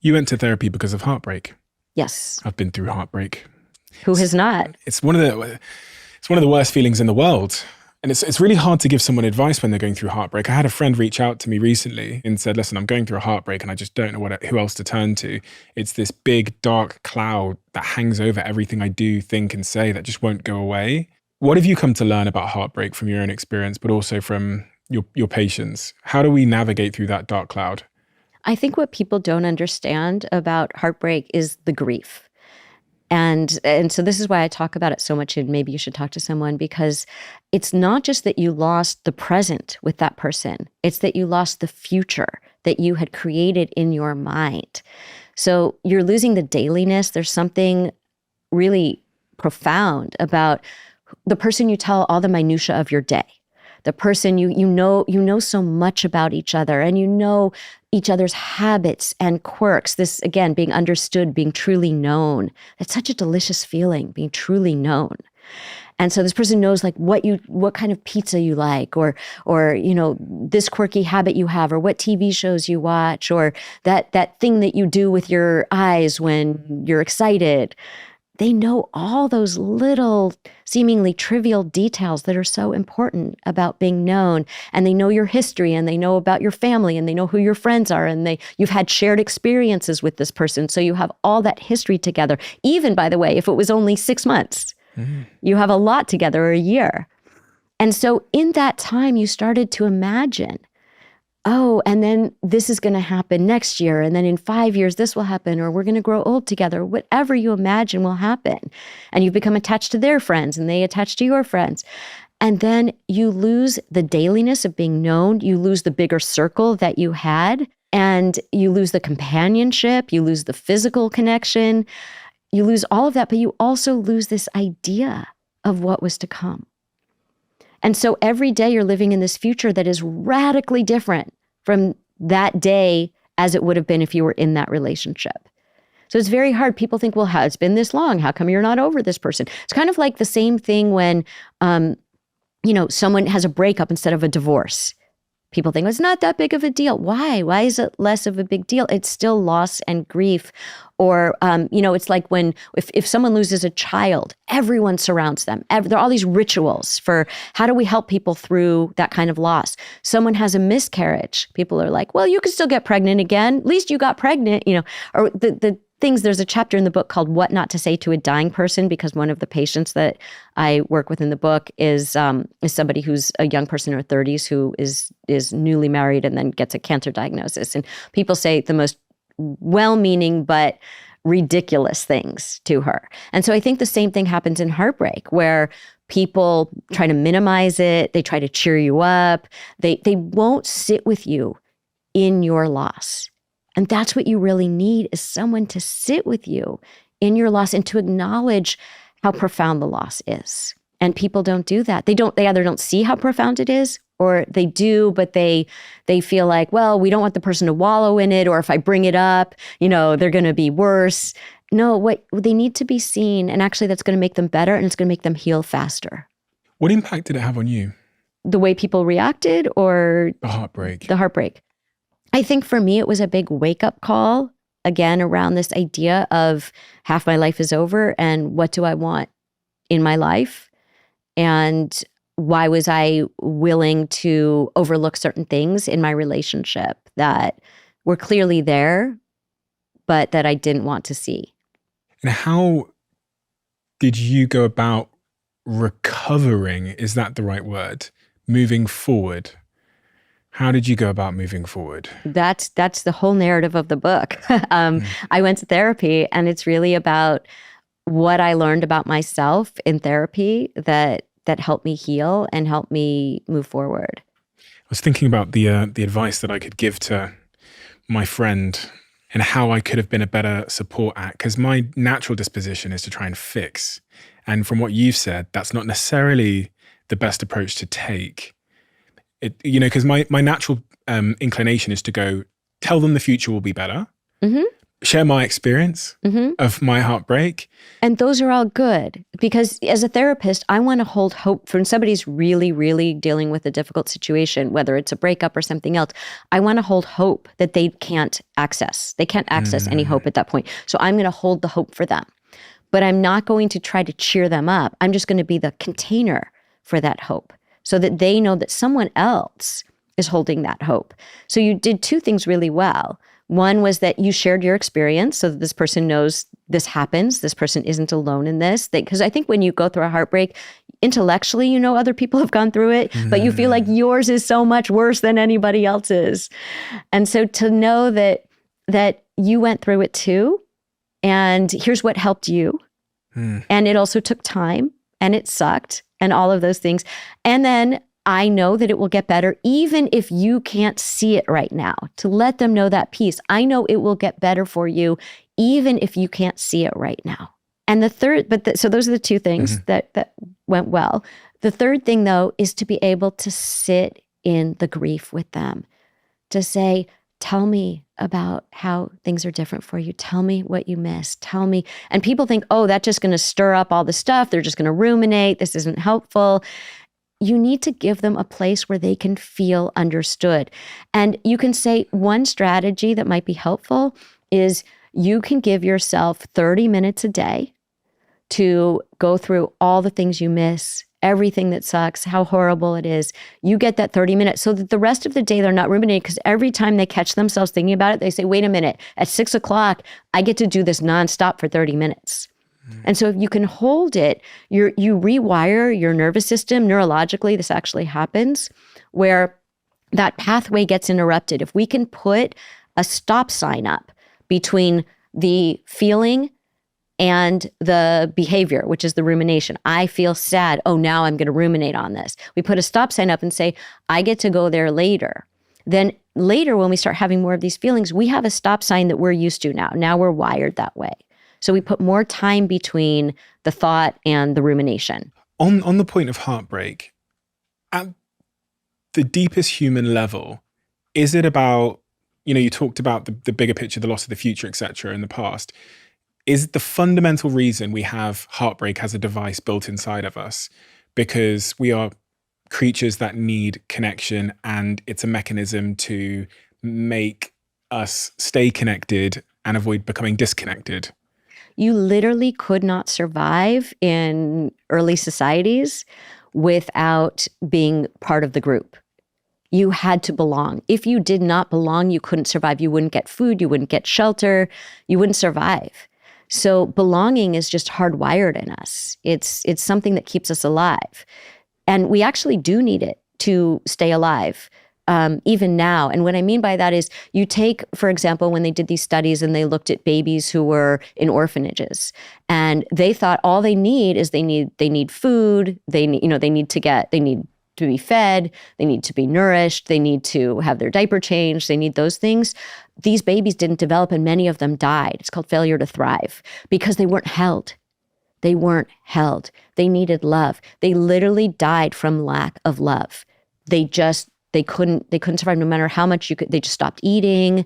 You went to therapy because of heartbreak. Yes. I've been through heartbreak. Who has not? It's one of the worst feelings in the world. And it's really hard to give someone advice when they're going through heartbreak. I had a friend reach out to me recently and said, listen, I'm going through a heartbreak and I just don't know who else to turn to. It's this big, dark cloud that hangs over everything I do, think, and say that just won't go away. What have you come to learn about heartbreak from your own experience, but also from your patients? How do we navigate through that dark cloud? I think what people don't understand about heartbreak is the grief. And so this is why I talk about it so much, and maybe you should talk to someone, because it's not just that you lost the present with that person. It's that you lost the future that you had created in your mind. So you're losing the dailiness. There's something really profound about the person you tell all the minutia of your day. The person you know so much about each other, and you know each other's habits and quirks. This, again, being understood, being truly known. It's such a delicious feeling, being truly known. And so this person knows like what kind of pizza you like, or this quirky habit you have, or what TV shows you watch, or that thing that you do with your eyes when you're excited. They know all those little, seemingly trivial details that are so important about being known. And they know your history, and they know about your family, and they know who your friends are, and you've had shared experiences with this person. So you have all that history together. Even, by the way, if it was only 6 months, you have a lot together, or a year. And so in that time, you started to imagine, oh, and then this is going to happen next year. And then in 5 years, this will happen, or we're going to grow old together. Whatever you imagine will happen. And you become attached to their friends, and they attach to your friends. And then you lose the dailiness of being known. You lose the bigger circle that you had, and you lose the companionship. You lose the physical connection. You lose all of that, but you also lose this idea of what was to come. And so every day you're living in this future that is radically different from that day as it would have been if you were in that relationship. So it's very hard. People think, well, it's been this long. How come you're not over this person? It's kind of like the same thing when, someone has a breakup instead of a divorce. People think, well, it's not that big of a deal. Why? Why is it less of a big deal? It's still loss and grief. Or, it's like if someone loses a child, everyone surrounds them. There are all these rituals for how do we help people through that kind of loss. Someone has a miscarriage. People are like, well, you can still get pregnant again. At least you got pregnant, or the things. There's a chapter in the book called What Not to Say to a Dying Person, because one of the patients that I work with in the book is somebody who's a young person in her 30s who is newly married and then gets a cancer diagnosis. And people say the most well-meaning but ridiculous things to her. And so I think the same thing happens in heartbreak, where people try to minimize it. They try to cheer you up. They won't sit with you in your loss. And that's what you really need, is someone to sit with you in your loss and to acknowledge how profound the loss is. And people don't do that. They either don't see how profound it is, or they do, but they feel like, well, we don't want the person to wallow in it, or if I bring it up, they're going to be worse. No, what they need to be seen, and actually that's going to make them better, and it's going to make them heal faster. What impact did it have on you? The way people reacted, or The heartbreak? The heartbreak. I think for me, it was a big wake-up call, again, around this idea of half my life is over, and what do I want in my life? And why was I willing to overlook certain things in my relationship that were clearly there, but that I didn't want to see? And how did you go about recovering? Is that the right word? Moving forward? How did you go about moving forward? That's the whole narrative of the book. I went to therapy, and it's really about what I learned about myself in therapy that helped me heal and helped me move forward. I was thinking about the advice that I could give to my friend and how I could have been a better support act, because my natural disposition is to try and fix. And from what you've said, that's not necessarily the best approach to take. Because my natural inclination is to go, tell them the future will be better, share my experience of my heartbreak. And those are all good, because as a therapist, I want to hold hope for when somebody's really, really dealing with a difficult situation, whether it's a breakup or something else. I want to hold hope that they can't access. They can't access any hope at that point. So I'm going to hold the hope for them. But I'm not going to try to cheer them up. I'm just going to be the container for that hope so that they know that someone else is holding that hope. So you did two things really well. One was that you shared your experience so that this person knows this happens. This person isn't alone in this. Because I think when you go through a heartbreak, intellectually, you know other people have gone through it, but you feel like yours is so much worse than anybody else's. And so to know that you went through it too, and here's what helped you. And it also took time, and it sucked, and all of those things. And then I know that it will get better, even if you can't see it right now, to let them know that piece. I know it will get better for you, even if you can't see it right now. And the third, so those are the two things that went well. The third thing, though, is to be able to sit in the grief with them, to say, tell me about how things are different for you. Tell me what you miss. Tell me. And people think, oh, that's just going to stir up all the stuff. They're just going to ruminate. This isn't helpful. You need to give them a place where they can feel understood. And you can say one strategy that might be helpful is you can give yourself 30 minutes a day to go through all the things you miss, everything that sucks, how horrible it is. You get that 30 minutes so that the rest of the day they're not ruminating, because every time they catch themselves thinking about it, they say, wait a minute, at 6 o'clock, I get to do this nonstop for 30 minutes. And so if you can hold it, you rewire your nervous system neurologically. This actually happens where that pathway gets interrupted. If we can put a stop sign up between the feeling and the behavior, which is the rumination. I feel sad. Oh, now I'm going to ruminate on this. We put a stop sign up and say, I get to go there later. Then later, when we start having more of these feelings, we have a stop sign that we're used to now. Now we're wired that way. So we put more time between the thought and the rumination. On the point of heartbreak, at the deepest human level, is it about, you talked about the bigger picture, the loss of the future, et cetera, in the past. Is the fundamental reason we have heartbreak as a device built inside of us because we are creatures that need connection, and it's a mechanism to make us stay connected and avoid becoming disconnected? You literally could not survive in early societies without being part of the group. You had to belong. If you did not belong, you couldn't survive. You wouldn't get food, you wouldn't get shelter, you wouldn't survive. So belonging is just hardwired in us. It's something that keeps us alive. And we actually do need it to stay alive. Even now. And what I mean by that is you take, for example, when they did these studies and they looked at babies who were in orphanages, and they thought all they need is they need food, they need to be fed, they need to be nourished, they need to have their diaper changed, they need those things. These babies didn't develop, and many of them died. It's called failure to thrive because they weren't held. They weren't held. They needed love. They literally died from lack of love. They couldn't survive no matter how much they just stopped eating.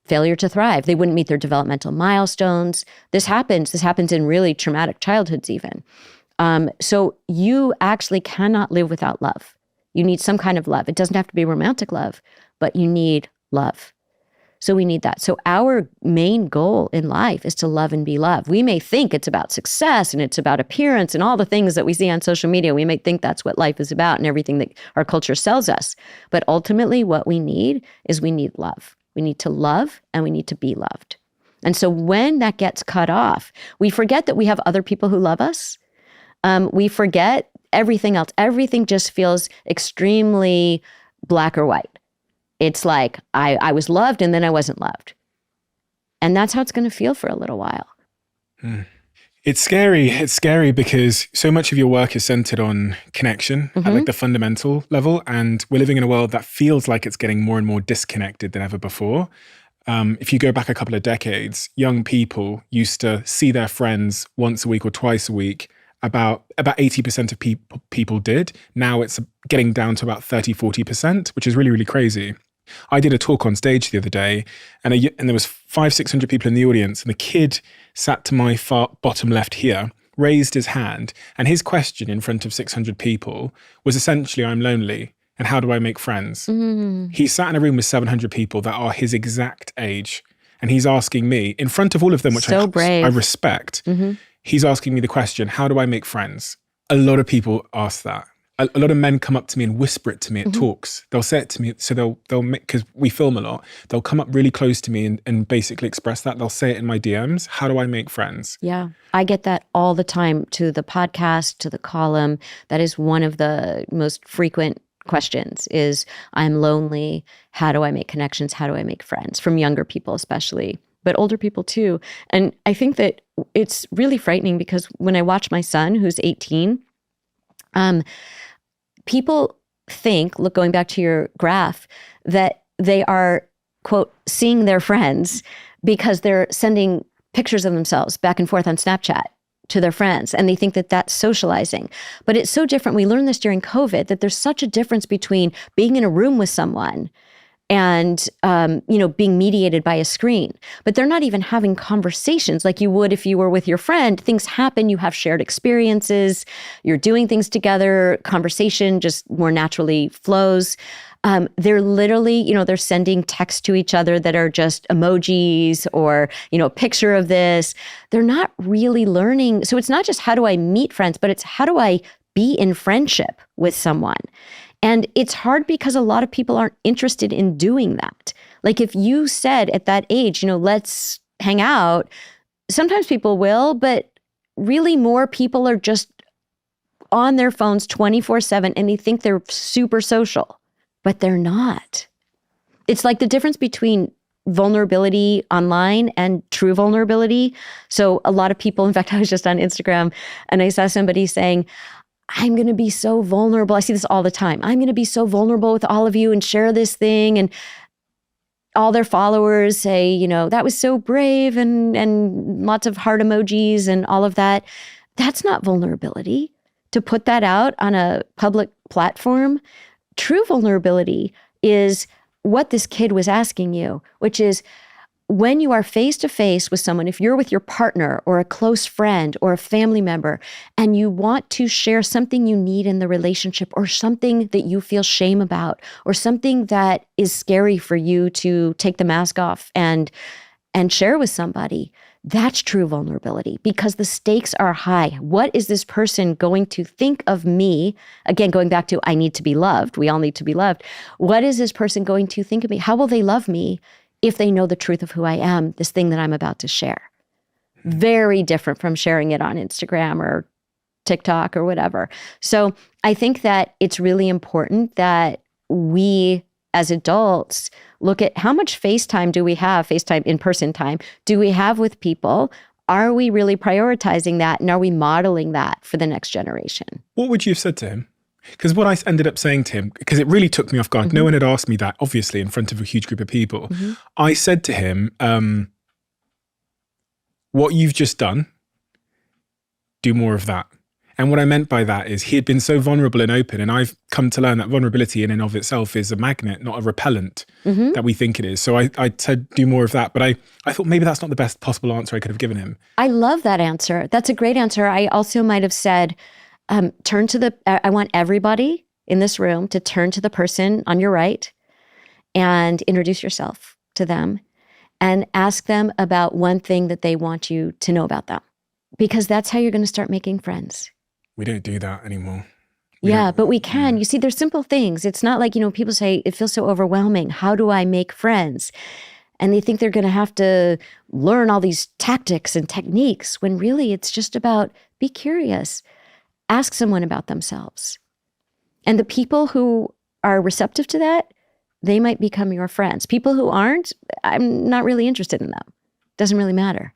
Failure to thrive. They wouldn't meet their developmental milestones. This happens in really traumatic childhoods even. So you actually cannot live without love. You need some kind of love. It doesn't have to be romantic love, but you need love. So we need that. So our main goal in life is to love and be loved. We may think it's about success and it's about appearance and all the things that we see on social media. We may think that's what life is about and everything that our culture sells us. But ultimately what we need is we need love. We need to love and we need to be loved. And so when that gets cut off, we forget that we have other people who love us. We forget everything else. Everything just feels extremely black or white. It's like I was loved and then I wasn't loved. And that's how it's going to feel for a little while. It's scary. It's scary because so much of your work is centered on connection at like the fundamental level. And we're living in a world that feels like it's getting more and more disconnected than ever before. If you go back a couple of decades, young people used to see their friends once a week or twice a week. About 80% of people did. Now it's getting down to about 30-40%, which is really, really crazy. I did a talk on stage the other day, and there was 500-600 people in the audience, and the kid sat to my far bottom left here, raised his hand, and his question in front of 600 people was essentially, I'm lonely, and how do I make friends? He sat in a room with 700 people that are his exact age, and he's asking me, in front of all of them, which So brave. I respect, he's asking me the question, how do I make friends? A lot of people ask that. A lot of men come up to me and whisper it to me at talks. They'll say it to me, so they'll make, because we film a lot, they'll come up really close to me and basically express that. They'll say it in my DMs. How do I make friends? Yeah, I get that all the time, to the podcast, to the column. That is one of the most frequent questions is, I'm lonely. How do I make connections? How do I make friends? From younger people especially, but older people too. And I think that it's really frightening because when I watch my son, who's 18, people think, look, going back to your graph, that they are, quote, seeing their friends because they're sending pictures of themselves back and forth on Snapchat to their friends. And they think that that's socializing. But it's so different. We learned this during COVID, that there's such a difference between being in a room with someone and, being mediated by a screen. But they're not even having conversations like you would if you were with your friend. Things happen, you have shared experiences, you're doing things together, conversation just more naturally flows. They're literally, they're sending texts to each other that are just emojis or, a picture of this. They're not really learning. So it's not just how do I meet friends, but it's how do I be in friendship with someone? And it's hard because a lot of people aren't interested in doing that. Like if you said at that age, let's hang out, sometimes people will, but really more people are just on their phones 24/7 and they think they're super social, but they're not. It's like the difference between vulnerability online and true vulnerability. So a lot of people, in fact, I was just on Instagram and I saw somebody saying, I'm going to be so vulnerable. I see this all the time. I'm going to be so vulnerable with all of you and share this thing. And all their followers say, that was so brave and lots of heart emojis and all of that. That's not vulnerability. To put that out on a public platform, true vulnerability is what this kid was asking you, which is, when you are face to face with someone, if you're with your partner or a close friend or a family member, and you want to share something you need in the relationship or something that you feel shame about or something that is scary for you to take the mask off and share with somebody, that's true vulnerability because the stakes are high. What is this person going to think of me? Again, going back to I need to be loved. We all need to be loved. What is this person going to think of me? How will they love me if they know the truth of who I am, this thing that I'm about to share? Very different from sharing it on Instagram or TikTok or whatever. So I think that it's really important that we as adults look at how much FaceTime do we have, FaceTime in-person time, do we have with people? Are we really prioritizing that? And are we modeling that for the next generation? What would you have said to him? Because what I ended up saying to him, because it really took me off guard, no one had asked me that, obviously, in front of a huge group of people. I said to him, what you've just done, do more of that. And what I meant by that is he had been so vulnerable and open, and I've come to learn that vulnerability in and of itself is a magnet, not a repellent that we think it is. So I said, do more of that. But I thought maybe that's not the best possible answer I could have given him. I love that answer. That's a great answer. I also might have said, I want everybody in this room to turn to the person on your right and introduce yourself to them and ask them about one thing that they want you to know about them, because that's how you're going to start making friends. We don't do that anymore. But we can. You see, there's simple things. It's not like, people say it feels so overwhelming. How do I make friends? And they think they're going to have to learn all these tactics and techniques when really it's just about be curious. Ask someone about themselves. And the people who are receptive to that, they might become your friends. People who aren't, I'm not really interested in them. Doesn't really matter.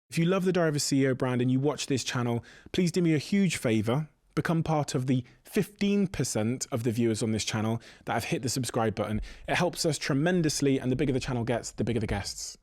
If you love the Diary of a CEO brand and you watch this channel, please do me a huge favor. Become part of the 15% of the viewers on this channel that have hit the subscribe button. It helps us tremendously, and the bigger the channel gets, the bigger the guests.